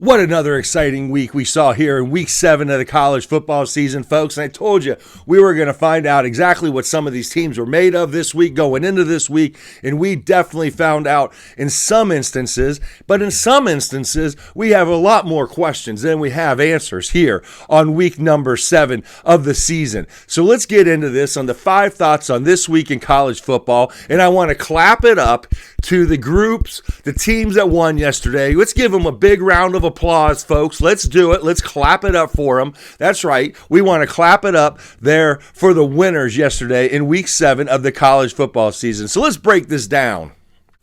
What another exciting week we saw here in week 7 of the college football season, folks. And I told you we were going to find out exactly what some of these teams were made of this week, going into this week. And we definitely found out in some instances, but in some instances, we have a lot more questions than we have answers here on week number 7 of the season. So let's get into this on the 5 thoughts on this week in college football. And I want to clap it up to the groups, the teams that won yesterday. Let's give them a big round of applause, folks. Let's do it. Let's clap it up for them. That's right. We want to clap it up there for the winners yesterday in week 7 of the college football season. So let's break this down.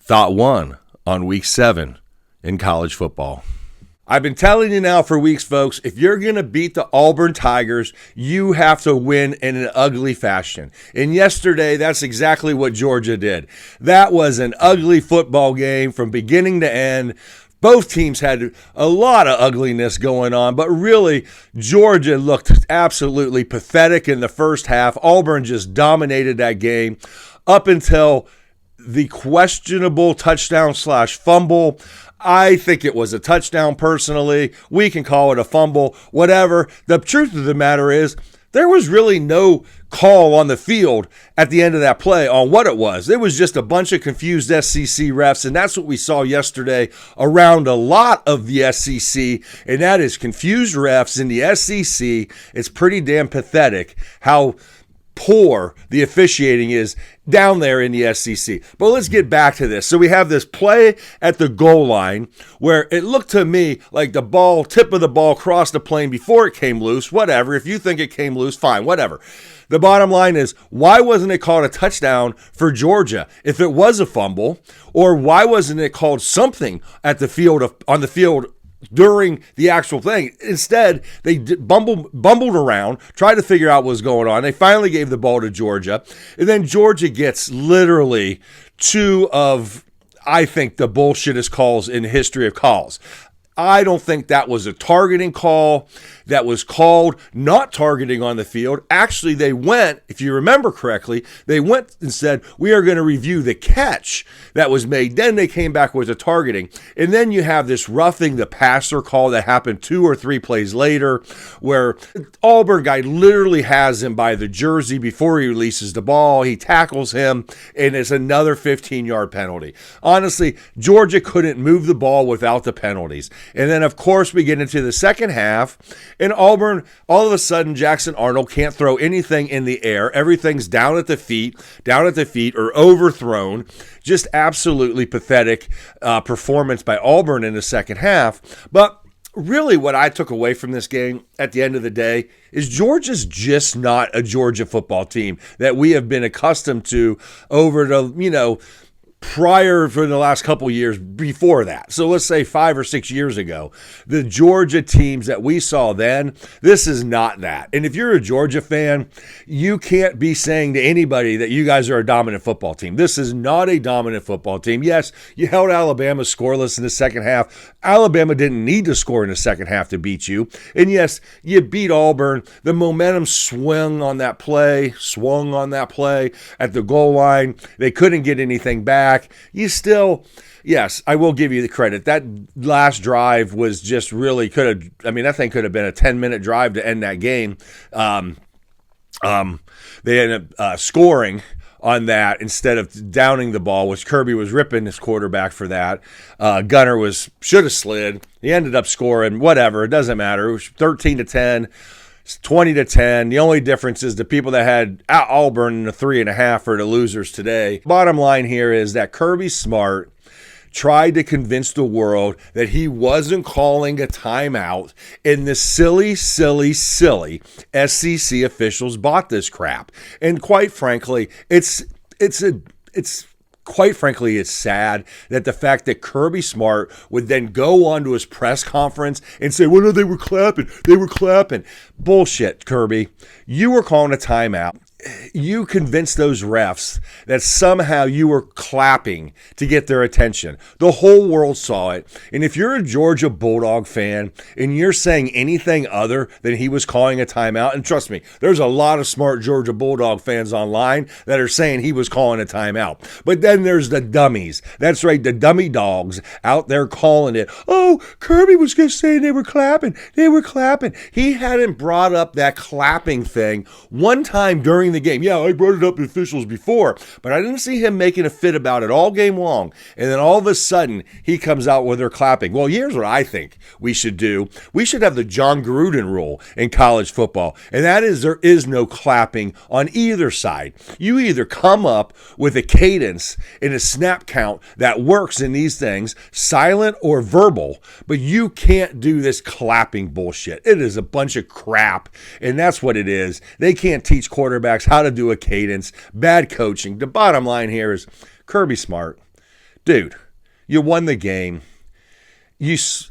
Thought 1 on week 7 in college football. I've been telling you now for weeks, folks, if you're going to beat the Auburn Tigers, you have to win in an ugly fashion. And yesterday, that's exactly what Georgia did. That was an ugly football game from beginning to end. Both teams had a lot of ugliness going on, but really, Georgia looked absolutely pathetic in the first half. Auburn just dominated that game up until the questionable touchdown/fumble. I think it was a touchdown personally. We can call it a fumble, whatever. The truth of the matter is, there was really no call on the field at the end of that play on what it was. It was just a bunch of confused SEC refs, and that's what we saw yesterday around a lot of the SEC, and that is confused refs in the SEC. It's pretty damn pathetic how poor the officiating is down there in the SEC. But let's get back to this. So we have this play at the goal line where it looked to me like the tip of the ball crossed the plane before it came loose. Whatever. If you think it came loose, fine, whatever. The bottom line is, why wasn't it called a touchdown for Georgia if it was a fumble? Or why wasn't it called something at the field on the field during the actual thing? Instead, they bumbled around, tried to figure out what was going on. They finally gave the ball to Georgia. And then Georgia gets literally 2 of, I think, the bullshittest calls in the history of calls. I don't think that was a targeting call that was called, not targeting on the field. Actually, they went, if you remember correctly, they went and said, we are going to review the catch that was made. Then they came back with a targeting. And then you have this roughing the passer call that happened 2 or 3 plays later, where Auburn guy literally has him by the jersey before he releases the ball. He tackles him, and it's another 15-yard penalty. Honestly, Georgia couldn't move the ball without the penalties. And then, of course, we get into the second half, and Auburn, all of a sudden, Jackson Arnold can't throw anything in the air. Everything's down at the feet or overthrown. Just absolutely pathetic performance by Auburn in the second half. But really what I took away from this game at the end of the day is Georgia's just not a Georgia football team that we have been accustomed to over the, prior for the last couple years before that. So let's say 5 or 6 years ago, the Georgia teams that we saw then, this is not that. And if you're a Georgia fan, you can't be saying to anybody that you guys are a dominant football team. This is not a dominant football team. Yes, you held Alabama scoreless in the second half. Alabama didn't need to score in the second half to beat you. And yes, you beat Auburn. The momentum swung on that play at the goal line. They couldn't get anything back. You still, yes, I will give you the credit. That last drive was just really that thing could have been a 10-minute drive to end that game. They ended up scoring on that instead of downing the ball, which Kirby was ripping his quarterback for that. Gunner should have slid. He ended up scoring, whatever. It doesn't matter. It was 13-10. 20-10. The only difference is the people that had Auburn in the 3.5 are the losers today. Bottom line here is that Kirby Smart tried to convince the world that he wasn't calling a timeout, and the silly SEC officials bought this crap. And quite frankly, it's sad that the fact that Kirby Smart would then go on to his press conference and say, well, no, they were clapping. Bullshit, Kirby. You were calling a timeout. you convinced ththose refs that somehow you were clapping to get their attention. The whole world saw it. And if you're a Georgia Bulldog fan and you're saying anything other than he was calling a timeout, and trust me, there's a lot of smart Georgia Bulldog fans online that are saying he was calling a timeout. But then there's the dummies. That's right, the dummy dogs out there calling it. Oh, Kirby was just saying they were clapping. They were clapping. He hadn't brought up that clapping thing one time during the game. Yeah, I brought it up to officials before, but I didn't see him making a fit about it all game long. And then all of a sudden, he comes out with their clapping. Well, here's what I think we should do. We should have the John Gruden rule in college football, and that is there is no clapping on either side. You either come up with a cadence and a snap count that works in these things, silent or verbal, but you can't do this clapping bullshit. It is a bunch of crap, and that's what it is. They can't teach quarterbacks how to do a cadence. Bad coaching. The bottom line here is Kirby Smart. Dude, you won the game.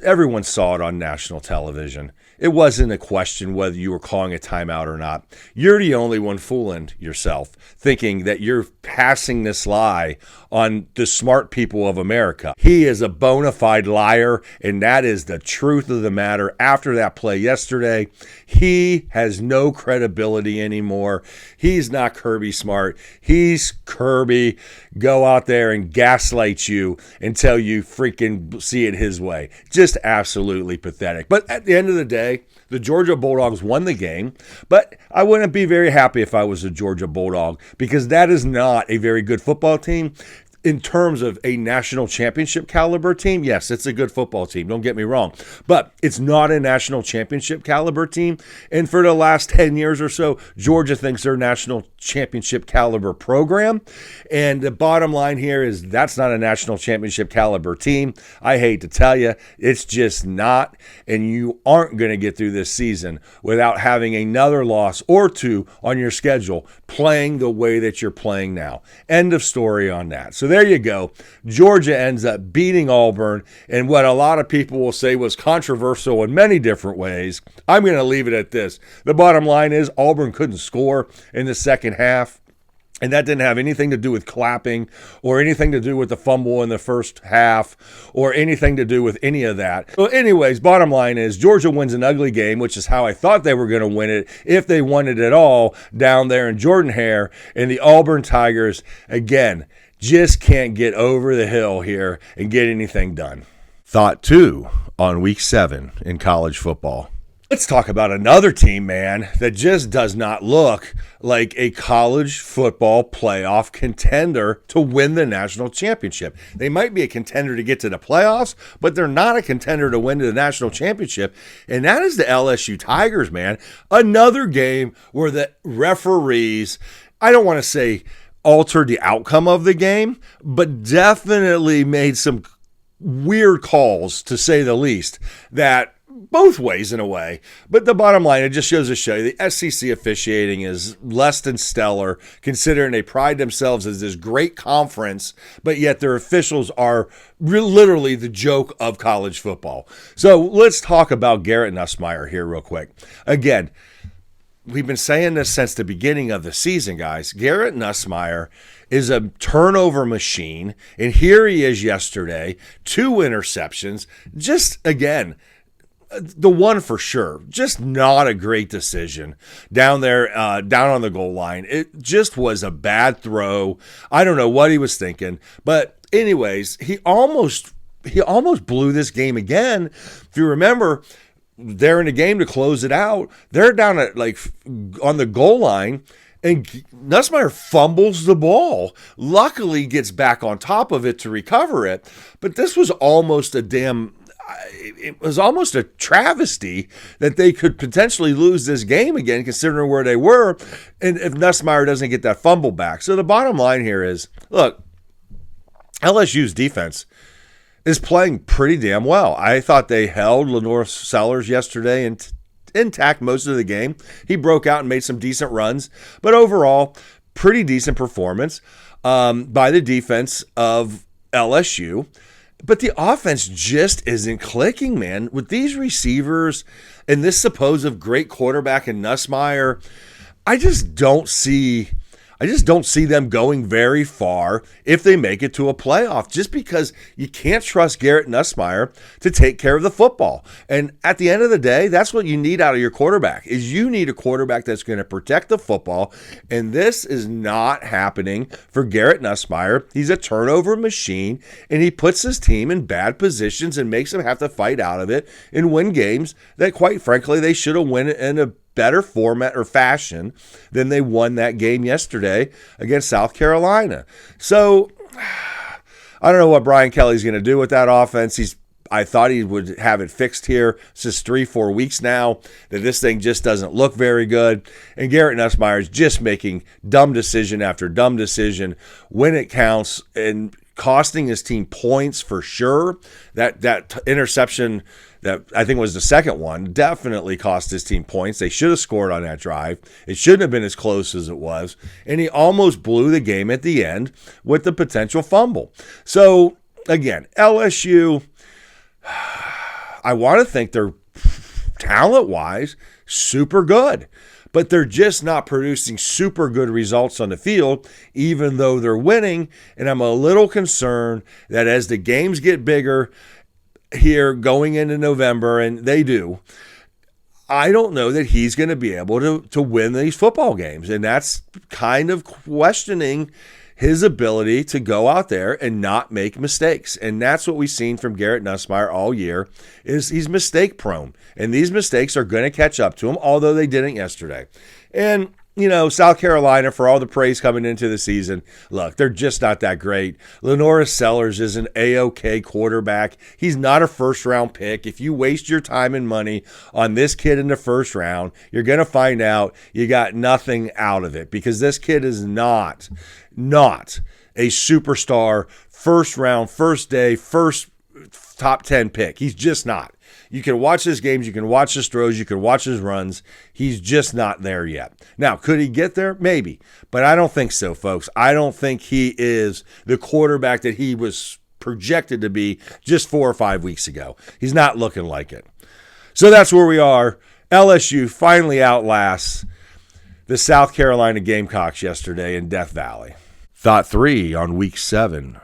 Everyone saw it on national television. It wasn't a question whether you were calling a timeout or not. You're the only one fooling yourself, thinking that you're passing this lie on the smart people of America. He is a bona fide liar, and that is the truth of the matter. After that play yesterday, he has no credibility anymore. He's not Kirby Smart. He's Kirby. Go out there and gaslight you until you freaking see it his way. Just absolutely pathetic. But at the end of the day, the Georgia Bulldogs won the game, but I wouldn't be very happy if I was a Georgia Bulldog because that is not a very good football team. In terms of a national championship caliber team, yes, it's a good football team. Don't get me wrong. But it's not a national championship caliber team. And for the last 10 years or so, Georgia thinks they're a national championship caliber program. And the bottom line here is that's not a national championship caliber team. I hate to tell you, it's just not. And you aren't going to get through this season without having another loss or two on your schedule playing the way that you're playing now. End of story on that. So there you go. Georgia ends up beating Auburn in what a lot of people will say was controversial in many different ways. I'm going to leave it at this. The bottom line is Auburn couldn't score in the second half. And that didn't have anything to do with clapping or anything to do with the fumble in the first half or anything to do with any of that. So anyways, bottom line is Georgia wins an ugly game, which is how I thought they were going to win it if they won it at all down there in Jordan-Hare. And the Auburn Tigers, again, just can't get over the hill here and get anything done. Thought 2 on Week 7 in college football. Let's talk about another team, man, that just does not look like a college football playoff contender to win the national championship. They might be a contender to get to the playoffs, but they're not a contender to win the national championship, and that is the LSU Tigers, man. Another game where the referees, I don't want to say altered the outcome of the game, but definitely made some weird calls, to say the least, that both ways in a way. But the bottom line, it just shows the SEC officiating is less than stellar, considering they pride themselves as this great conference, but yet their officials are literally the joke of college football. So let's talk about Garrett Nussmeier here real quick. Again, we've been saying this since the beginning of the season, guys. Garrett Nussmeier is a turnover machine, and here he is yesterday, 2 interceptions. Just, again, the one for sure, just not a great decision down there, down on the goal line. It just was a bad throw. I don't know what he was thinking, but anyways, he almost blew this game again. If you remember, they're in the game to close it out. They're down at on the goal line, and Nussmeier fumbles the ball. Luckily, gets back on top of it to recover it, but this was almost it was almost a travesty that they could potentially lose this game again, considering where they were, and if Nussmeier doesn't get that fumble back. So the bottom line here is, look, LSU's defense is playing pretty damn well. I thought they held Lenore Sellers yesterday intact most of the game. He broke out and made some decent runs, but overall, pretty decent performance by the defense of LSU. But the offense just isn't clicking, man. With these receivers and this supposed great quarterback in Nussmeier, I just don't see them going very far if they make it to a playoff, just because you can't trust Garrett Nussmeier to take care of the football. And at the end of the day, that's what you need out of your quarterback, is you need a quarterback that's going to protect the football. And this is not happening for Garrett Nussmeier. He's a turnover machine, and he puts his team in bad positions and makes them have to fight out of it and win games that, quite frankly, they should have won in a better format or fashion than they won that game yesterday against South Carolina. So I don't know what Brian Kelly's going to do with that offense. I thought he would have it fixed here since 3-4 weeks now, that this thing just doesn't look very good. And Garrett Nussmeier is just making dumb decision after dumb decision when it counts and costing his team points for sure. That interception that I think was the second one definitely cost his team points. They should have scored on that drive. It shouldn't have been as close as it was. And he almost blew the game at the end with the potential fumble. So, again, LSU, I want to think they're talent-wise super good, but they're just not producing super good results on the field, even though they're winning. And I'm a little concerned that as the games get bigger here going into November, and they do, I don't know that he's going to be able to win these football games. And that's kind of questioning his ability to go out there and not make mistakes. And that's what we've seen from Garrett Nussmeier all year, is he's mistake prone. And these mistakes are going to catch up to him, although they didn't yesterday. And, you know, South Carolina, for all the praise coming into the season, look, they're just not that great. Lenora Sellers is an A-OK quarterback. He's not a first-round pick. If you waste your time and money on this kid in the first round, you're going to find out you got nothing out of it, because this kid is not a superstar, first round, first day, first top 10 pick. He's just not. You can watch his games, you can watch his throws, you can watch his runs. He's just not there yet. Now, could he get there? Maybe. But I don't think so, folks. I don't think he is the quarterback that he was projected to be just 4 or 5 weeks ago. He's not looking like it. So that's where we are. LSU finally outlasts the South Carolina Gamecocks yesterday in Death Valley. Thought 3 on week 7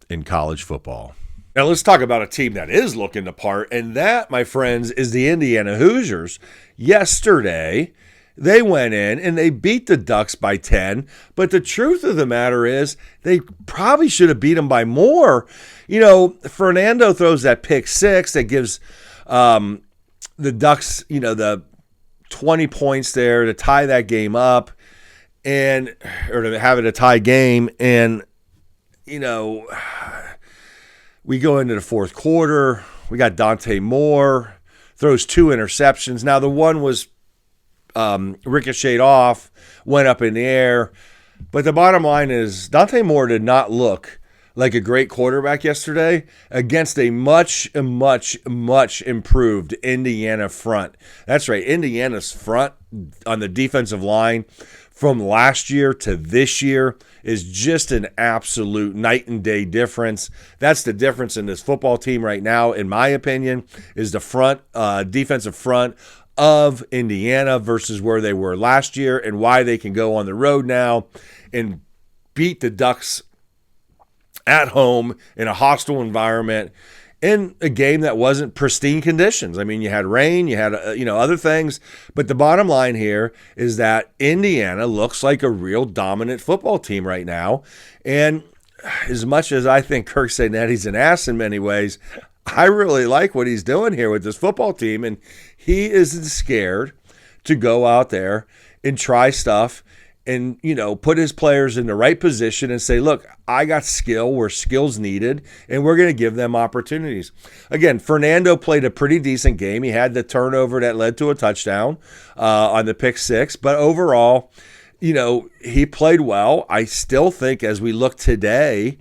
in college football. Now let's talk about a team that is looking the part, and that, my friends, is the Indiana Hoosiers. Yesterday, they went in and they beat the Ducks by 10, but the truth of the matter is they probably should have beat them by more. You know, Fernando throws that pick 6 that gives the Ducks, you know, the 20 points there to tie that game up, and or to have it a tie game. And, you know, we go into the fourth quarter. We got Dante Moore throws 2 interceptions. Now, the one was ricocheted off, went up in the air. But the bottom line is Dante Moore did not look like a great quarterback yesterday against a much improved Indiana front. That's right, Indiana's front on the defensive line from last year to this year is just an absolute night and day difference. That's the difference in this football team right now, in my opinion, is the front, defensive front of Indiana versus where they were last year, and why they can go on the road now and beat the Ducks at home in a hostile environment in a game that wasn't pristine conditions. I mean, you had rain, you had, other things. But the bottom line here is that Indiana looks like a real dominant football team right now. And as much as I think Kirk Cignetti's an ass in many ways, I really like what he's doing here with this football team. And he isn't scared to go out there and try stuff and, put his players in the right position and say, look, I got skill where skill's needed, and we're going to give them opportunities. Again, Fernando played a pretty decent game. He had the turnover that led to a touchdown on the pick 6, but overall, he played well. I still think as we look today,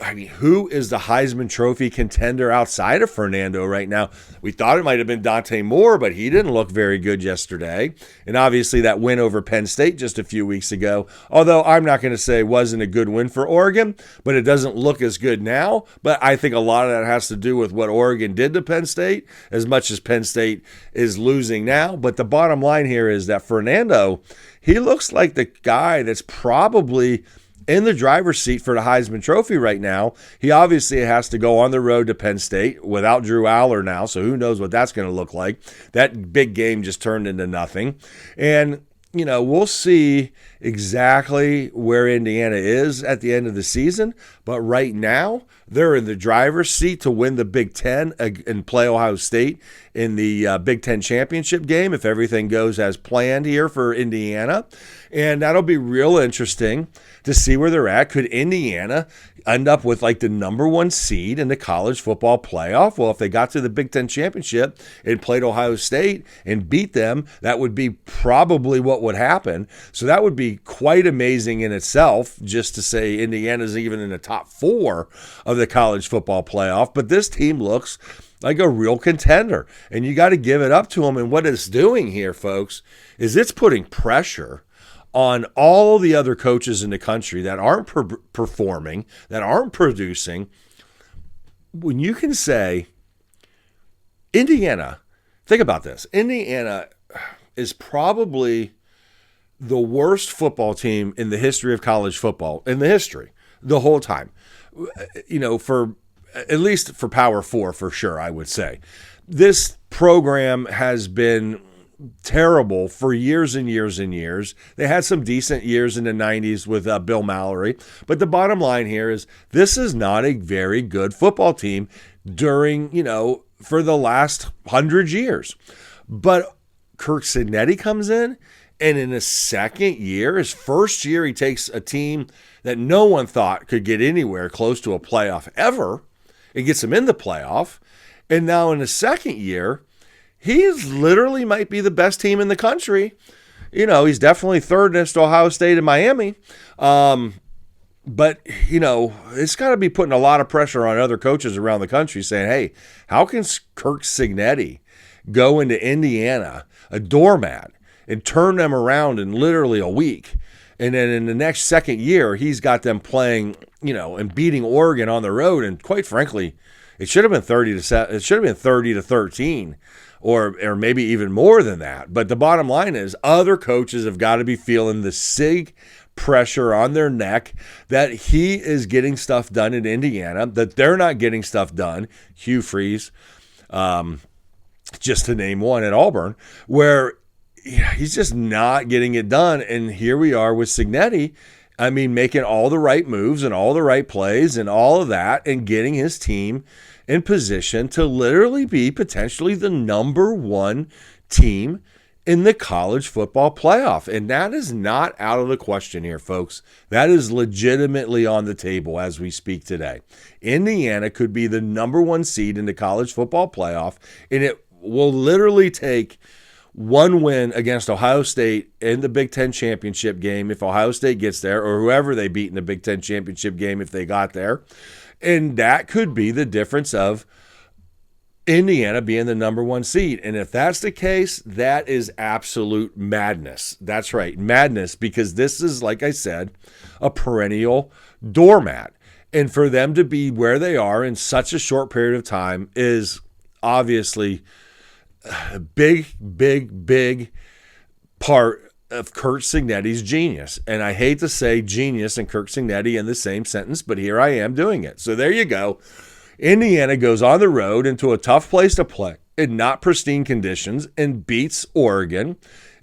I mean, who is the Heisman Trophy contender outside of Fernando right now? We thought it might have been Dante Moore, but he didn't look very good yesterday. And obviously that win over Penn State just a few weeks ago, although I'm not going to say it wasn't a good win for Oregon, but it doesn't look as good now. But I think a lot of that has to do with what Oregon did to Penn State, as much as Penn State is losing now. But the bottom line here is that Fernando, he looks like the guy that's probably in the driver's seat for the Heisman Trophy right now. He obviously has to go on the road to Penn State without Drew Aller now, so who knows what that's going to look like. That big game just turned into nothing. And, you know, we'll see exactly where Indiana is at the end of the season, but right now they're in the driver's seat to win the Big Ten and play Ohio State in the Big Ten championship game if everything goes as planned here for Indiana. And that'll be real interesting to see where they're at. Could Indiana end up with like the number one seed in the college football playoff? Well, if they got to the Big Ten championship and played Ohio State and beat them, that would be probably what would happen. So that would be quite amazing in itself, just to say Indiana's even in the top 4 of the college football playoff. But this team looks like a real contender, and you got to give it up to them. And what it's doing here, folks, is it's putting pressure on all the other coaches in the country that aren't performing, that aren't producing. When you can say, Indiana, think about this. Indiana is probably the worst football team in the history of college football, the whole time. You know, for at least for Power 4, for sure, I would say. This program has been terrible for years and years and years. They had some decent years in the 90s with Bill Mallory. But the bottom line here is this is not a very good football team during, you know, for the last 100 years. But Kirk Cignetti comes in, and in his second year, his first year, he takes a team that no one thought could get anywhere close to a playoff ever and gets them in the playoff. And now in his second year, he is literally might be the best team in the country. You know, he's definitely third next to Ohio State and Miami. But, you know, it's got to be putting a lot of pressure on other coaches around the country saying, hey, how can Kirk Cignetti go into Indiana, a doormat, and turn them around in literally a week? And then in the next second year, he's got them playing, you know, and beating Oregon on the road. And quite frankly, it should have been 30-7. It should have been 30-13. Or maybe even more than that. But the bottom line is other coaches have got to be feeling the sig pressure on their neck that he is getting stuff done in Indiana, that they're not getting stuff done. Hugh Freeze, just to name one, at Auburn, where he's just not getting it done. And here we are with Cignetti, I mean, making all the right moves and all the right plays and all of that and getting his team in position to literally be potentially the number one team in the college football playoff. And that is not out of the question here, folks. That is legitimately on the table as we speak today. Indiana could be the number one seed in the college football playoff, and it will literally take one win against Ohio State in the Big Ten championship game if Ohio State gets there, or whoever they beat in the Big Ten championship game if they got there. And that could be the difference of Indiana being the number one seed. And if that's the case, that is absolute madness. That's right, madness, because this is, like I said, a perennial doormat. And for them to be where they are in such a short period of time is obviously a big part of Kirk Cignetti's genius. And I hate to say genius and Kirk Cignetti in the same sentence, but here I am doing it. So there you go. Indiana goes on the road into a tough place to play in not pristine conditions and beats Oregon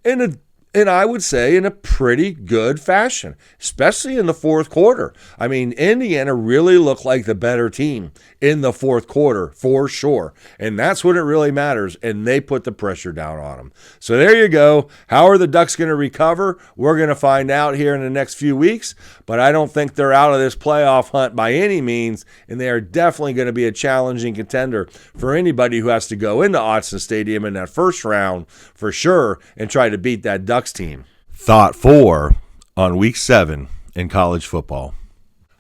and I would say in a pretty good fashion, especially in the fourth quarter. I mean, Indiana really looked like the better team in the fourth quarter for sure. And that's when it really matters. And they put the pressure down on them. So there you go. How are the Ducks going to recover? We're going to find out here in the next few weeks. But I don't think they're out of this playoff hunt by any means. And they are definitely going to be a challenging contender for anybody who has to go into Autzen Stadium in that first round for sure and try to beat that Ducks team. Thought 4 on Week 7 in college football.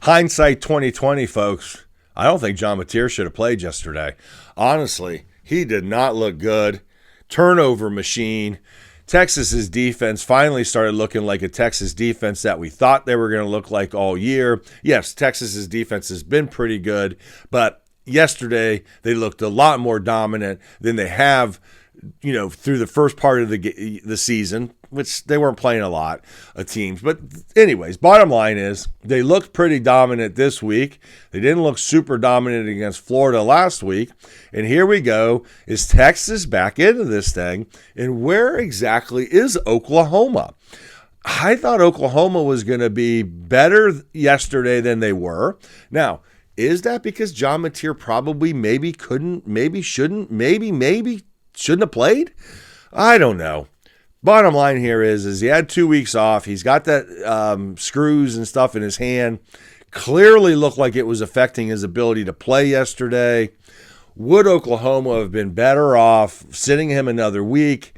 Hindsight 2020, folks. I don't think John Mateer should have played yesterday. Honestly, he did not look good. Turnover machine. Texas's defense finally started looking like a Texas defense that we thought they were going to look like all year. Yes, Texas's defense has been pretty good, but yesterday they looked a lot more dominant than they have, through the first part of the season, which they weren't playing a lot of teams. But anyways, bottom line is they looked pretty dominant this week. They didn't look super dominant against Florida last week. And here we go. Is Texas back into this thing? And where exactly is Oklahoma? I thought Oklahoma was going to be better yesterday than they were. Now, is that because John Mateer probably maybe couldn't, maybe shouldn't, maybe shouldn't have played? I don't know. Bottom line here is he had 2 weeks off. He's got that screws and stuff in his hand. Clearly looked like it was affecting his ability to play yesterday. Would Oklahoma have been better off sitting him another week?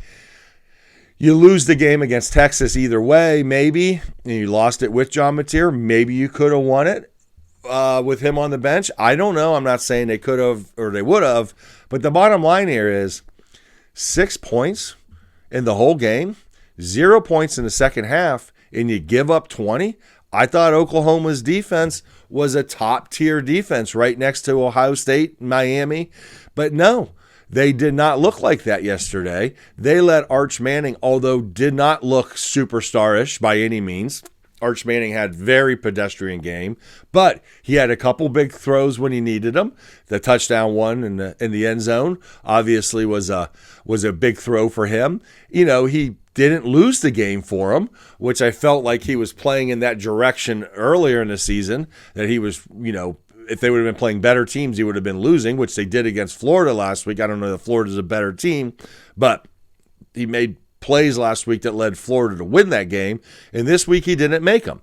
You lose the game against Texas either way, maybe. And you lost it with John Mateer. Maybe you could have won it with him on the bench. I don't know. I'm not saying they could have or they would have. But the bottom line here is 6 points in the whole game, 0 points in the second half, and you give up 20? I thought Oklahoma's defense was a top-tier defense right next to Ohio State, Miami. But no, they did not look like that yesterday. They let Arch Manning, although did not look superstar-ish by any means. Arch Manning had very pedestrian game, but he had a couple big throws when he needed them. The touchdown one in the end zone obviously was a big throw for him. He didn't lose the game for him, which I felt like he was playing in that direction earlier in the season, that he was, if they would have been playing better teams, he would have been losing, which they did against Florida last week. I don't know if Florida's a better team, but he made plays last week that led Florida to win that game, and this week he didn't make them.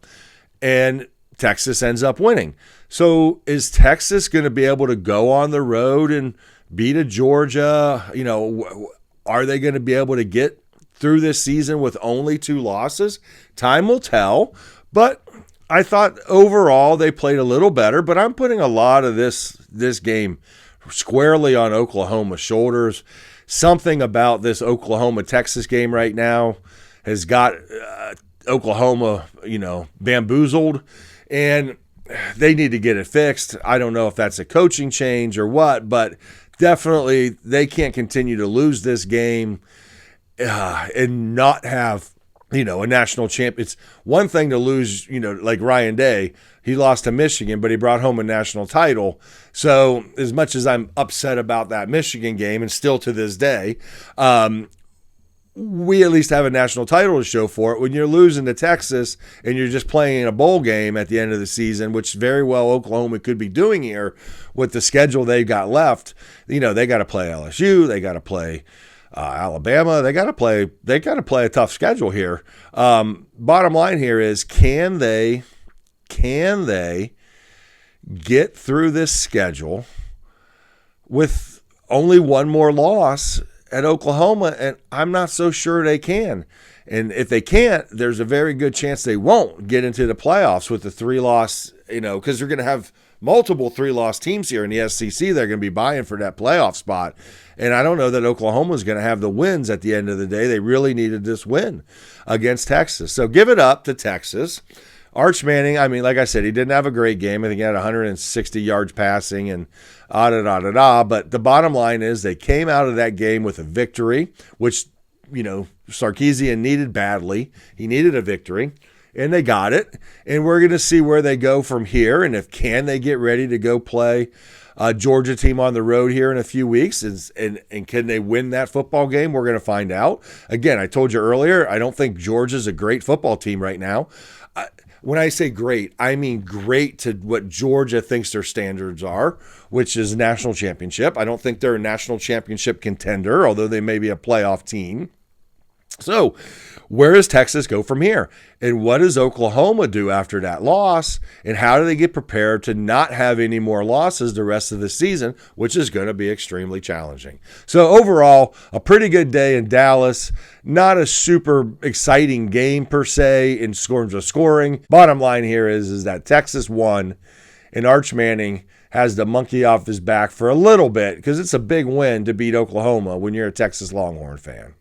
And Texas ends up winning. So is Texas going to be able to go on the road and beat a Georgia? Are they going to be able to get through this season with only 2 losses? Time will tell, but I thought overall they played a little better, but I'm putting a lot of this game squarely on Oklahoma's shoulders. Something about this Oklahoma-Texas game right now has got Oklahoma, bamboozled, and they need to get it fixed. I don't know if that's a coaching change or what, but definitely they can't continue to lose this game and not have, a national champ. It's one thing to lose, like Ryan Day. He lost to Michigan, but he brought home a national title. So as much as I'm upset about that Michigan game, and still to this day, we at least have a national title to show for it. When you're losing to Texas and you're just playing in a bowl game at the end of the season, which very well Oklahoma could be doing here with the schedule they've got left, they got to play LSU, they got to play Alabama, they got to play a tough schedule here. Bottom line here is, can they get through this schedule with only one more loss at Oklahoma? And I'm not so sure they can. And if they can't, there's a very good chance they won't get into the playoffs with the 3-loss, because they're going to have multiple 3-loss teams here in the SEC. They're going to be vying for that playoff spot. And I don't know that Oklahoma is going to have the wins at the end of the day. They really needed this win against Texas. So give it up to Texas. Arch Manning, like I said, he didn't have a great game. I think he had 160 yards passing and But the bottom line is they came out of that game with a victory, which, Sarkisian needed badly. He needed a victory, and they got it. And we're going to see where they go from here, and can they get ready to go play a Georgia team on the road here in a few weeks, and can they win that football game? We're going to find out. Again, I told you earlier, I don't think Georgia's a great football team right now. When I say great, I mean great to what Georgia thinks their standards are, which is national championship. I don't think they're a national championship contender, although they may be a playoff team. So where does Texas go from here? And what does Oklahoma do after that loss? And how do they get prepared to not have any more losses the rest of the season, which is going to be extremely challenging. So overall, a pretty good day in Dallas. Not a super exciting game per se in terms of scoring. Bottom line here is that Texas won, and Arch Manning has the monkey off his back for a little bit because it's a big win to beat Oklahoma when you're a Texas Longhorn fan.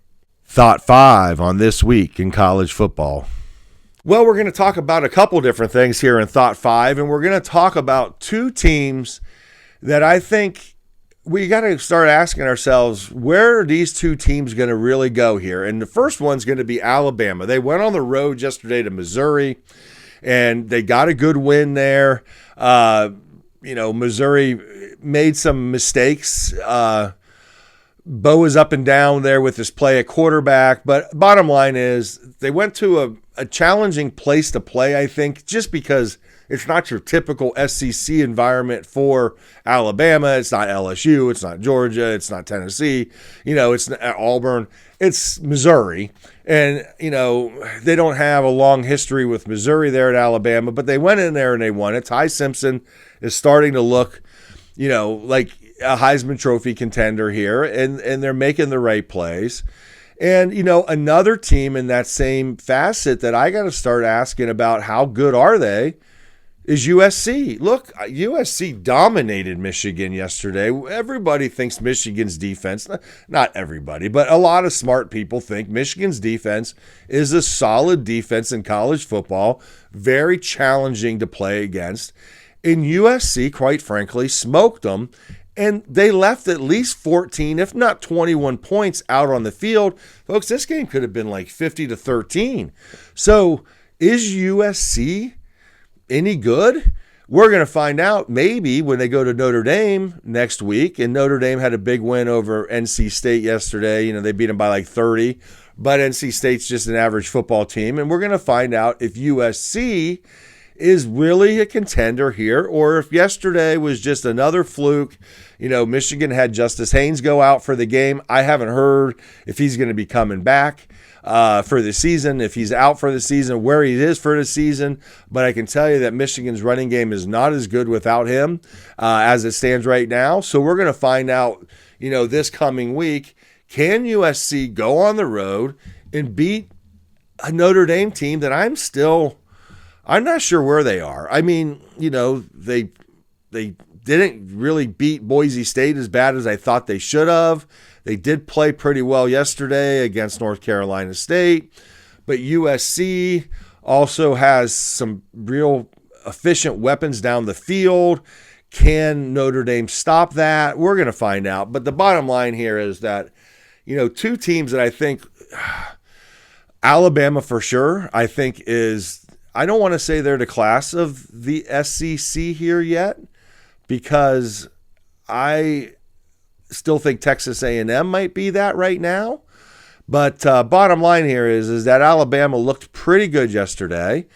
Thought 5 on this week in college football. Well, we're going to talk about a couple different things here in Thought 5, and we're going to talk about two teams that I think we got to start asking ourselves, where are these two teams going to really go here? And the first one's going to be Alabama. They went on the road yesterday to Missouri, and they got a good win there. Missouri made some mistakes. Bo was up and down there with his play at quarterback, but bottom line is they went to a challenging place to play, I think, just because it's not your typical SEC environment for Alabama. It's not LSU. It's not Georgia. It's not Tennessee. It's Auburn. It's Missouri. And, they don't have a long history with Missouri there at Alabama, but they went in there and they won it. Ty Simpson is starting to look, like a Heisman Trophy contender here, and they're making the right plays. And, another team in that same facet that I got to start asking about how good are they is USC. Look, USC dominated Michigan yesterday. Everybody thinks Michigan's defense, not everybody, but a lot of smart people think Michigan's defense is a solid defense in college football, very challenging to play against. And USC, quite frankly, smoked them. And they left at least 14, if not 21 points out on the field. Folks, this game could have been like 50-13. So is USC any good? We're going to find out maybe when they go to Notre Dame next week. And Notre Dame had a big win over NC State yesterday. They beat them by like 30. But NC State's just an average football team. And we're going to find out if USC is really a contender here, or if yesterday was just another fluke. Michigan had Justice Haynes go out for the game. I haven't heard if he's going to be coming back for the season, if he's out for the season, where he is for the season. But I can tell you that Michigan's running game is not as good without him as it stands right now. So we're going to find out, this coming week, can USC go on the road and beat a Notre Dame team that I'm not sure where they are. I mean, they didn't really beat Boise State as bad as I thought they should have. They did play pretty well yesterday against North Carolina State. But USC also has some real efficient weapons down the field. Can Notre Dame stop that? We're going to find out. But the bottom line here is that, two teams that I think Alabama for sure, I think I don't want to say they're the class of the SEC here yet, because I still think Texas A&M might be that right now. But bottom line here is that Alabama looked pretty good yesterday,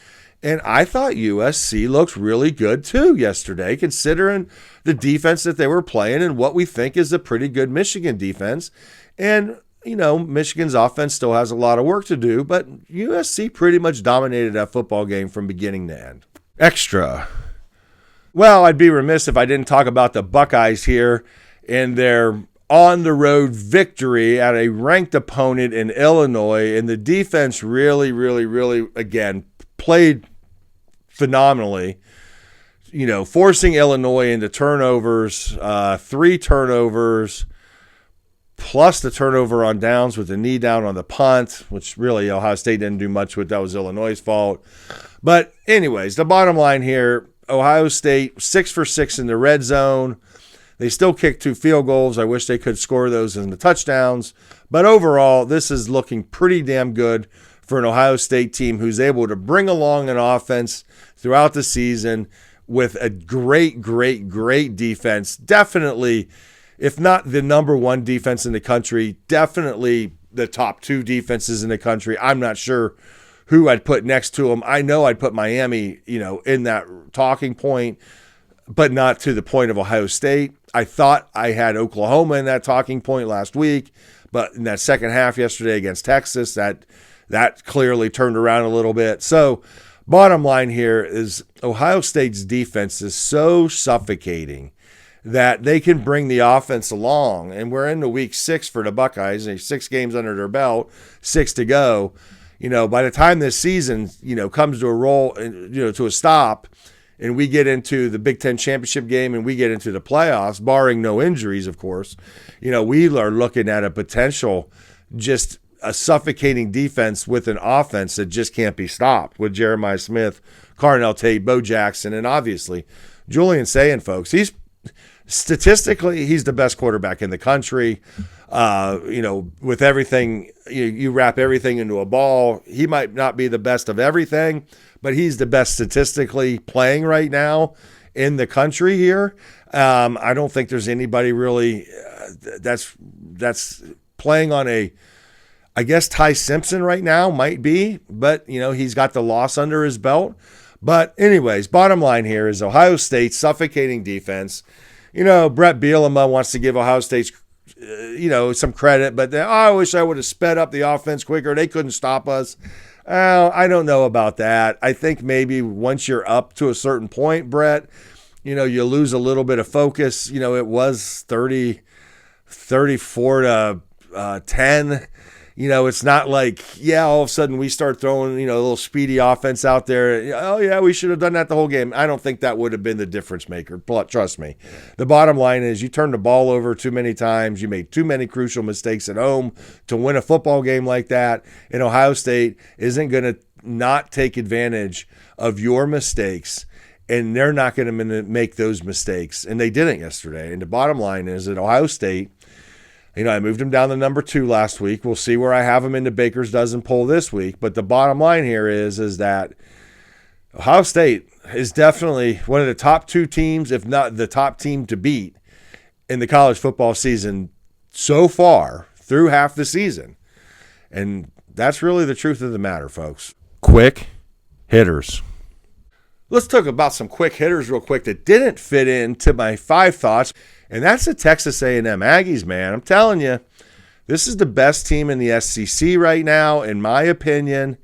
and I thought USC looked really good too yesterday, considering the defense that they were playing and what we think is a pretty good Michigan defense. And Michigan's offense still has a lot of work to do, but USC pretty much dominated that football game from beginning to end. Extra. Well, I'd be remiss if I didn't talk about the Buckeyes here and their on-the-road victory at a ranked opponent in Illinois. And the defense really, really, really, again, played phenomenally. Forcing Illinois into turnovers, 3 turnovers, plus the turnover on downs with the knee down on the punt, which really Ohio State didn't do much with. That was Illinois' fault. But anyways, the bottom line here, Ohio State 6 for 6 in the red zone. They still kicked 2 field goals. I wish they could score those in the touchdowns. But overall, this is looking pretty damn good for an Ohio State team who's able to bring along an offense throughout the season with a great, great, great defense. Definitely, if not the number 1 defense in the country, definitely the top 2 defenses in the country. I'm not sure who I'd put next to them. I know I'd put Miami, in that talking point, but not to the point of Ohio State. I thought I had Oklahoma in that talking point last week, But in that second half yesterday against Texas, that clearly turned around a little bit. So bottom line here is Ohio State's defense is so suffocating that they can bring the offense along. And we're into week 6 for the Buckeyes. There's 6 games under their belt, 6 to go. By the time this season, comes to a roll, to a stop, and we get into the Big Ten championship game and we get into the playoffs, barring no injuries, of course, we are looking at a potential, just a suffocating defense with an offense that just can't be stopped with Jeremiah Smith, Carnell Tate, Bo Jackson, and obviously Julian Sayin, folks. Statistically, he's the best quarterback in the country. With everything, you wrap everything into a ball. He might not be the best of everything, but he's the best statistically playing right now in the country here. I don't think there's anybody really that's playing on I guess Ty Simpson right now might be, but he's got the loss under his belt. But anyways, bottom line here is Ohio State's suffocating defense. Brett Bielema wants to give Ohio State's some credit, but I wish I would have sped up the offense quicker. They couldn't stop us. I don't know about that. I think maybe once you're up to a certain point, Brett, you lose a little bit of focus. It was 34 to 10. It's not like, all of a sudden we start throwing, a little speedy offense out there. Oh, yeah, we should have done that the whole game. I don't think that would have been the difference maker. Trust me. The bottom line is you turned the ball over too many times. You made too many crucial mistakes at home to win a football game like that. And Ohio State isn't going to not take advantage of your mistakes, and they're not going to make those mistakes. And they didn't yesterday. And the bottom line is that Ohio State, I moved him down to number 2 last week. We'll see where I have him in the Baker's Dozen poll this week. But the bottom line here is that Ohio State is definitely one of the top 2 teams, if not the top team to beat in the college football season so far through half the season. And that's really the truth of the matter, folks. Quick hitters. Let's talk about some quick hitters real quick that didn't fit into my 5 thoughts. And that's the Texas A&M Aggies, man. I'm telling you, this is the best team in the SEC right now, in my opinion.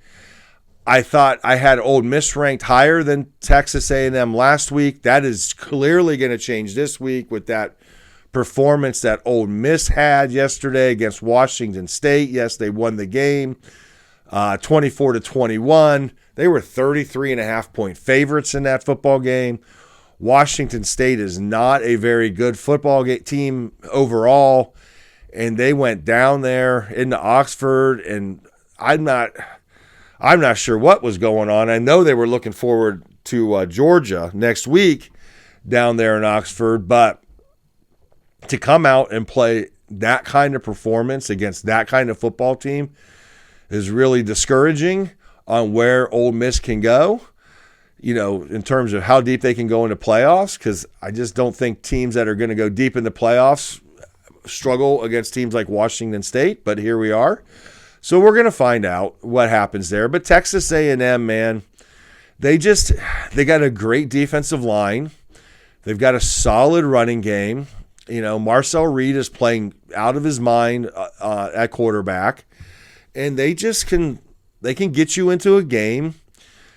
I thought I had Ole Miss ranked higher than Texas A&M last week. That is clearly going to change this week with that performance that Ole Miss had yesterday against Washington State. Yes, they won the game 24-21. They were 33.5-point favorites in that football game. Washington State is not a very good football team overall, and they went down there into Oxford, and I'm not sure what was going on. I know they were looking forward to Georgia next week down there in Oxford, but to come out and play that kind of performance against that kind of football team is really discouraging on where Ole Miss can go. In terms of how deep they can go into playoffs, because I just don't think teams that are going to go deep in the playoffs struggle against teams like Washington State, but here we are. So we're going to find out what happens there. But Texas A&M, man, they got a great defensive line. They've got a solid running game. Marcel Reed is playing out of his mind at quarterback, and they can get you into a game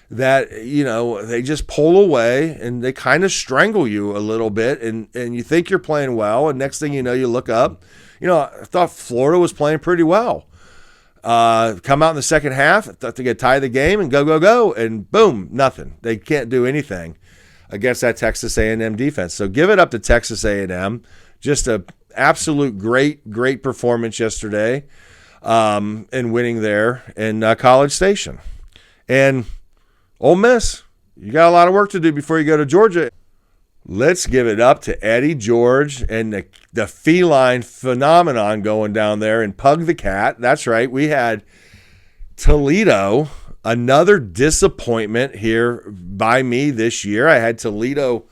that, they just pull away and they kind of strangle you a little bit, and you think you're playing well, and next thing you know, you look up. I thought Florida was playing pretty well. Come out in the second half, thought they could tie the game and go, and boom, nothing. They can't do anything against that Texas A&M defense. So give it up to Texas A&M. Just a absolute great performance yesterday in winning there in College Station. And Ole Miss, you got a lot of work to do before you go to Georgia. Let's give it up to Eddie George and the feline phenomenon going down there and Pug the Cat. That's right. We had Toledo, another disappointment here by me this year. I had Toledo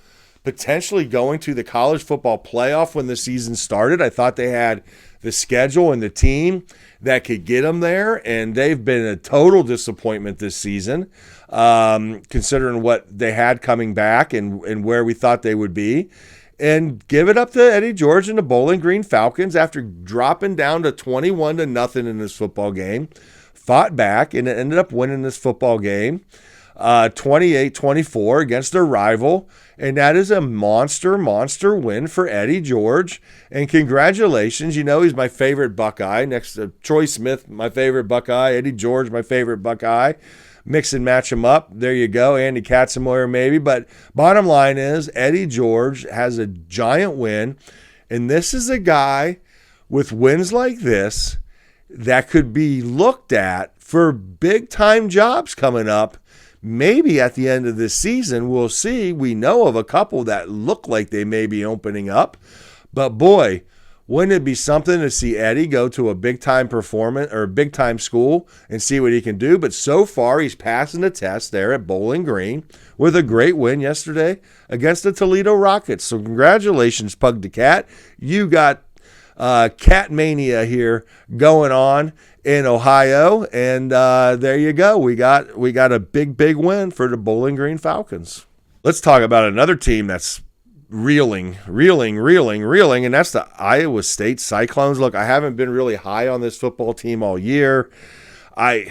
potentially going to the college football playoff when the season started. I thought they had the schedule and the team that could get them there, and they've been a total disappointment this season, considering what they had coming back and where we thought they would be. and give it up to Eddie George and the Bowling Green Falcons after dropping down to 21-0 in this football game. Fought back and ended up winning this football game 28-24 against their rival. And that is a monster win for Eddie George. And congratulations. You know, he's my favorite Buckeye. Next to Troy Smith, my favorite Buckeye. Eddie George, my favorite Buckeye. Mix and match them up. There you go. Andy Katzenmoyer maybe. But bottom line is Eddie George has a giant win. And this is a guy with wins like this that could be looked at for big-time jobs coming up. Maybe at the end of this season, we'll see. We know of a couple that look like they may be opening up. But boy, wouldn't it be something to see Eddie go to a big-time performance or a big-time school and see what he can do? But so far, he's passing the test there at Bowling Green with a great win yesterday against the Toledo Rockets. So congratulations, Pug the Cat. You got cat mania here going on in Ohio, and there you go. We got a big win for the Bowling Green Falcons. Let's talk about another team that's reeling, and that's the Iowa State Cyclones. Look, I haven't been really high on this football team all year. I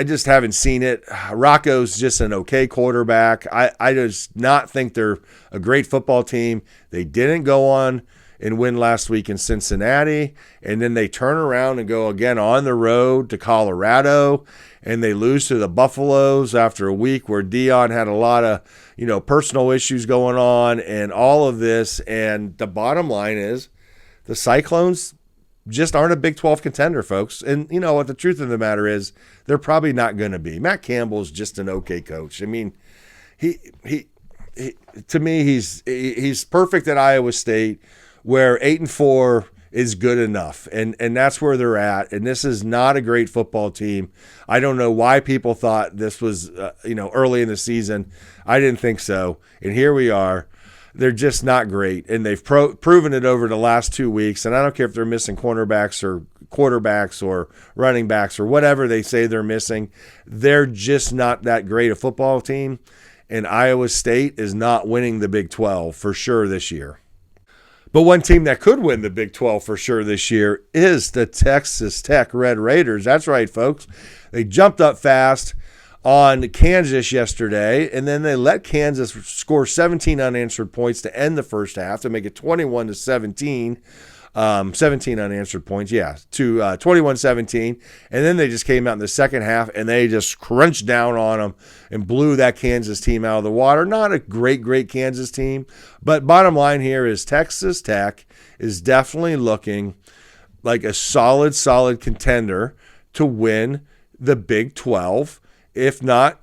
just haven't seen it. Rocco's just an okay quarterback. I just not think they're a great football team. They didn't go on and win last week in Cincinnati, and then they turn around and go again on the road to Colorado, and they lose to the Buffaloes after a week where Dion had a lot of, personal issues going on and all of this. And the bottom line is the Cyclones just aren't a Big 12 contender, folks. And you know what? The truth of the matter is they're probably not going to be. Matt Campbell's just an okay coach. I mean, he to me, he's perfect at Iowa State, where 8-4 is good enough, and that's where they're at. And this is not a great football team. I don't know why people thought this was, early in the season. I didn't think so, and here we are. They're just not great, and they've proven it over the last 2 weeks. And I don't care if they're missing cornerbacks or quarterbacks or running backs or whatever they say they're missing. They're just not that great a football team, and Iowa State is not winning the Big 12 for sure this year. But one team that could win the Big 12 for sure this year is the Texas Tech Red Raiders. That's right, folks. They jumped up fast on Kansas yesterday, and then they let Kansas score 17 unanswered points to end the first half to make it 21-17. 17 unanswered points, to 21-17. And then they just came out in the second half, and they just crunched down on them and blew that Kansas team out of the water. Not a great Kansas team, but bottom line here is Texas Tech is definitely looking like a solid contender to win the Big 12, if not,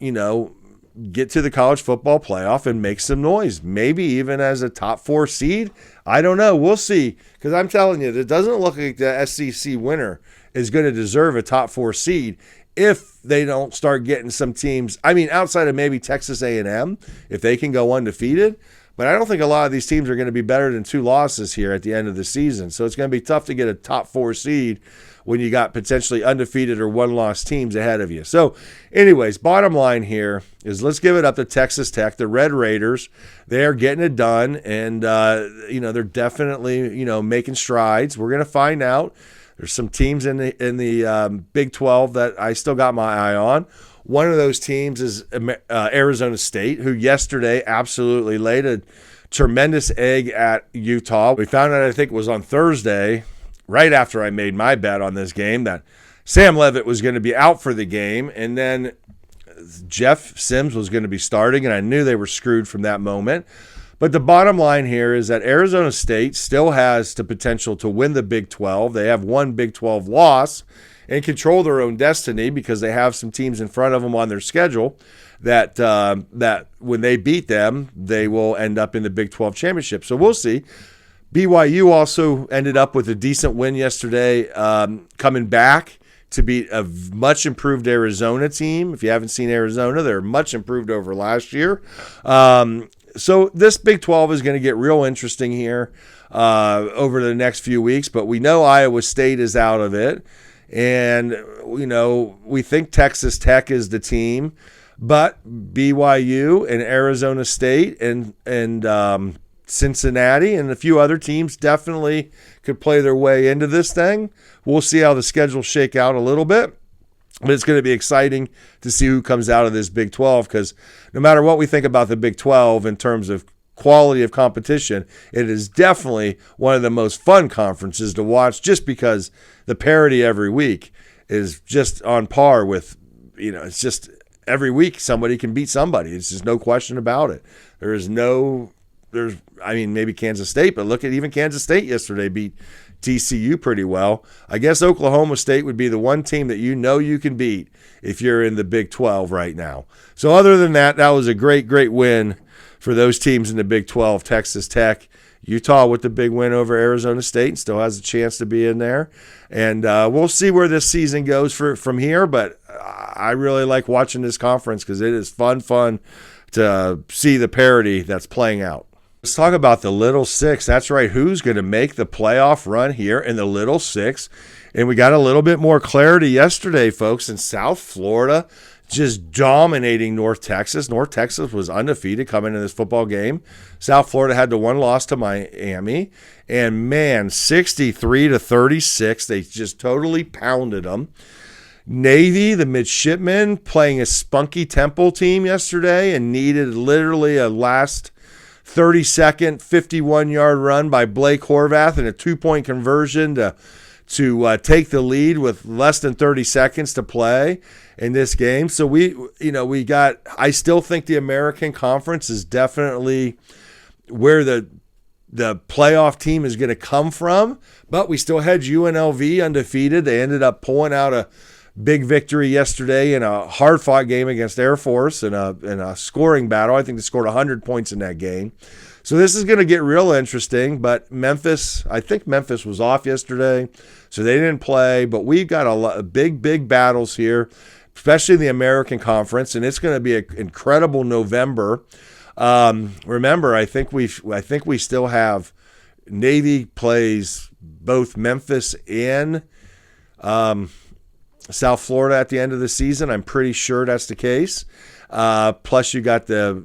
get to the college football playoff and make some noise, maybe even as a top 4 seed. I don't know. We'll see, because I'm telling you, it doesn't look like the SEC winner is going to deserve a top 4 seed if they don't start getting some teams. I mean, outside of maybe Texas A&M, if they can go undefeated. But I don't think a lot of these teams are going to be better than 2 losses here at the end of the season. So it's going to be tough to get a top 4 seed when you got potentially undefeated or 1-loss teams ahead of you. So anyways, bottom line here is let's give it up to Texas Tech, the Red Raiders. They are getting it done, and they're definitely making strides. We're going to find out. There's some teams in the Big 12 that I still got my eye on. One of those teams is Arizona State, who yesterday absolutely laid a tremendous egg at Utah. We found out, I think it was on Thursday, right after I made my bet on this game, that Sam Leavitt was going to be out for the game, and then Jeff Sims was going to be starting, and I knew they were screwed from that moment. But the bottom line here is that Arizona State still has the potential to win the Big 12. They have one Big 12 loss and control their own destiny because they have some teams in front of them on their schedule that when they beat them, they will end up in the Big 12 championship. So we'll see. BYU also ended up with a decent win yesterday, coming back to beat a much improved Arizona team. If you haven't seen Arizona, they're much improved over last year. So this Big 12 is going to get real interesting here over the next few weeks, but we know Iowa State is out of it. And, we think Texas Tech is the team, but BYU and Arizona State and Cincinnati and a few other teams definitely could play their way into this thing. We'll see how the schedules shake out a little bit. But it's going to be exciting to see who comes out of this Big 12, because no matter what we think about the Big 12 in terms of quality of competition, it is definitely one of the most fun conferences to watch, just because the parity every week is just on par with, it's just every week somebody can beat somebody. It's just no question about it. Maybe Kansas State, but look at even Kansas State yesterday beat TCU pretty well. I guess Oklahoma State would be the one team that you can beat if you're in the Big 12 right now. So other than that, that was a great, great win for those teams in the Big 12. Texas Tech, Utah with the big win over Arizona State, and still has a chance to be in there. And we'll see where this season goes from here, but I really like watching this conference because it is fun to see the parity that's playing out. Let's talk about the Little Six. That's right. Who's going to make the playoff run here in the Little Six? And we got a little bit more clarity yesterday, folks, in South Florida, just dominating North Texas. North Texas was undefeated coming into this football game. South Florida had the one loss to Miami. And, man, 63-36. They just totally pounded them. Navy, the midshipmen, playing a spunky Temple team yesterday and needed literally a last 30-second, 51-yard run by Blake Horvath and a 2-point conversion to take the lead with less than 30 seconds to play in this game. So I still think the American Conference is definitely where the playoff team is going to come from, but we still had UNLV undefeated. They ended up pulling out a big victory yesterday in a hard-fought game against Air Force in a scoring battle. I think they scored 100 points in that game. So this is going to get real interesting, but I think Memphis was off yesterday, so they didn't play. But we've got a lot of big battles here, especially in the American Conference, and it's going to be an incredible November. Remember, I think we still have Navy plays both Memphis and South Florida at the end of the season. I'm pretty sure that's the case. Plus, you got the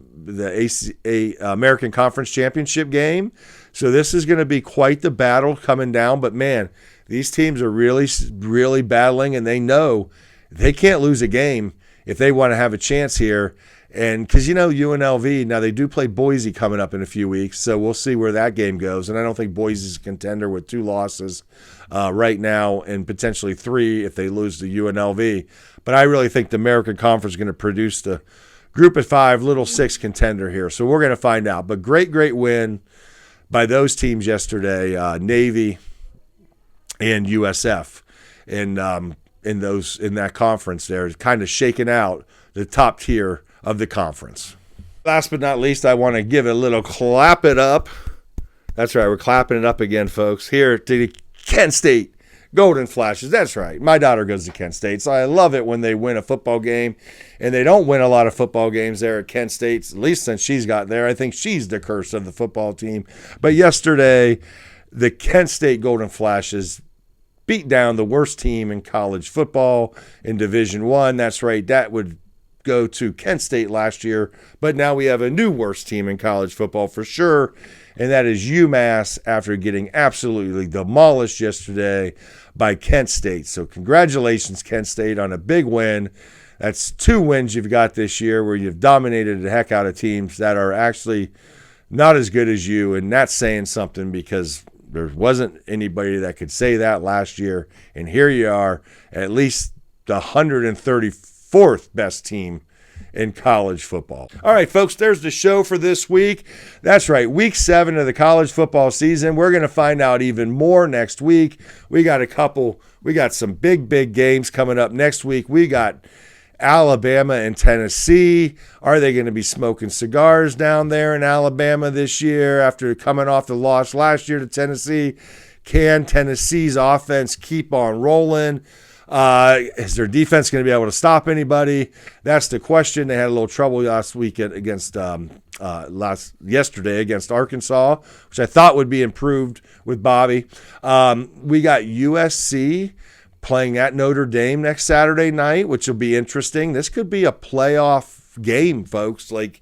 American Conference Championship game. So this is going to be quite the battle coming down. But, man, these teams are really, really battling, and they know they can't lose a game if they want to have a chance here. And because, UNLV, now they do play Boise coming up in a few weeks, so we'll see where that game goes. And I don't think Boise's a contender with 2 losses right now and potentially 3 if they lose to UNLV. But I really think the American Conference is going to produce the Group of 5, Little 6 contender here. So we're going to find out. But great win by those teams yesterday, Navy and USF, in that conference there, kind of shaking out the top tier of the conference. Last but not least, I want to give it a little clap it up. That's right, we're clapping it up again, folks. Here to the Kent State Golden Flashes. That's right. My daughter goes to Kent State, so I love it when they win a football game. And they don't win a lot of football games there at Kent State, at least since she's got there. I think she's the curse of the football team. But yesterday, the Kent State Golden Flashes beat down the worst team in college football in Division I. That's right. That would go to Kent State last year, but now we have a new worst team in college football for sure, and that is UMass after getting absolutely demolished yesterday by Kent State. So congratulations, Kent State, on a big win. That's 2 wins you've got this year where you've dominated the heck out of teams that are actually not as good as you, and that's saying something because there wasn't anybody that could say that last year, and here you are, at least the 134th best team in college football. All right, folks, there's the show for this week. That's right, week 7 of the college football season. We're going to find out even more next week. We got some big games coming up next week. We got Alabama and Tennessee. Are they going to be smoking cigars down there in Alabama this year after coming off the loss last year to Tennessee? Can Tennessee's offense keep on rolling? Is their defense going to be able to stop anybody? That's the question. They had a little trouble last week against yesterday against Arkansas, which I thought would be improved with Bobby. We got USC playing at Notre Dame next Saturday night, which will be interesting. This could be a playoff game, folks. Like,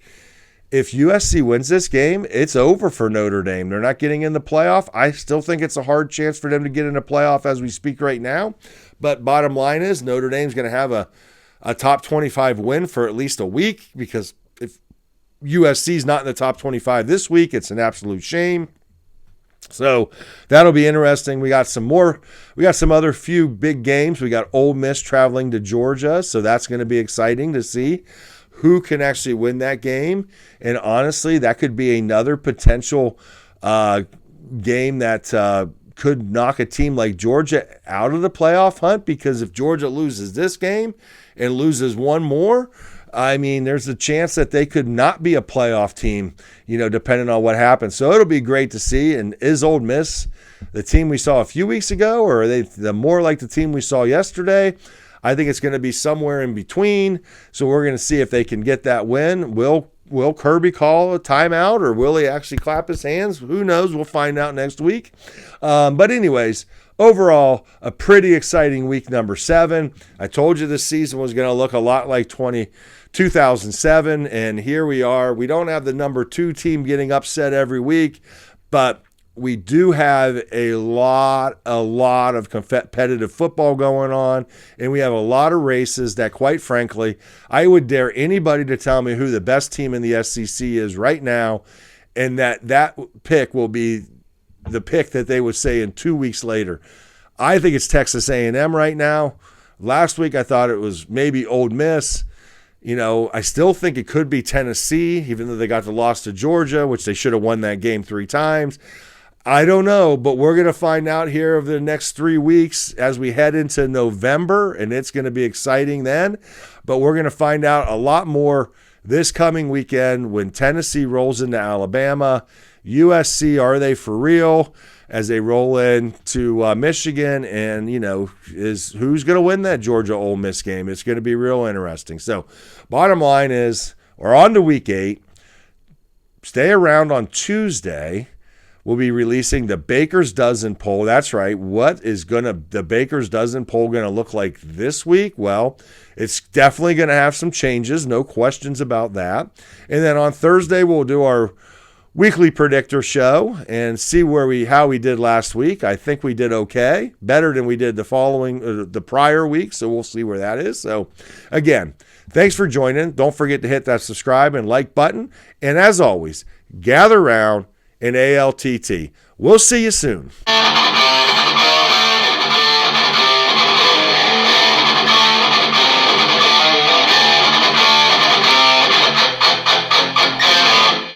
if USC wins this game, it's over for Notre Dame. They're not getting in the playoff. I still think it's a hard chance for them to get in the playoff as we speak right now. But bottom line is Notre Dame's going to have a top 25 win for at least a week, because if USC's not in the top 25 this week, it's an absolute shame. So that'll be interesting. We got some other few big games. We got Ole Miss traveling to Georgia, so that's going to be exciting to see who can actually win that game. And honestly, that could be another potential game that could knock a team like Georgia out of the playoff hunt, because if Georgia loses this game and loses one more, I mean, there's a chance that they could not be a playoff team, depending on what happens. So it'll be great to see. And is Ole Miss the team we saw a few weeks ago, or are they more like the team we saw yesterday? I think it's going to be somewhere in between. So we're going to see if they can get that win. Will Kirby call a timeout, or will he actually clap his hands? Who knows? We'll find out next week. But anyways, overall, a pretty exciting week number 7. I told you this season was going to look a lot like 2007, and here we are. We don't have the number 2 team getting upset every week, but we do have a lot of competitive football going on, and we have a lot of races that, quite frankly, I would dare anybody to tell me who the best team in the SEC is right now, and that pick will be the pick that they would say in 2 weeks later. I think it's Texas A&M right now. Last week I thought it was maybe Ole Miss. I still think it could be Tennessee, even though they got the loss to Georgia, which they should have won that game 3 times. I don't know, but we're going to find out here over the next 3 weeks as we head into November, and it's going to be exciting then. But we're going to find out a lot more this coming weekend when Tennessee rolls into Alabama. USC, are they for real as they roll into Michigan? And, is who's going to win that Georgia-Ole Miss game? It's going to be real interesting. So bottom line is we're on to week 8. Stay around on Tuesday. We'll be releasing the Baker's Dozen poll. That's right. What is the Baker's Dozen poll going to look like this week? Well, it's definitely going to have some changes. No questions about that. And then on Thursday, we'll do our weekly predictor show and see how we did last week. I think we did okay, better than we did the prior week. So we'll see where that is. So again, thanks for joining. Don't forget to hit that subscribe and like button. And as always, gather around in ALTT. We'll see you soon.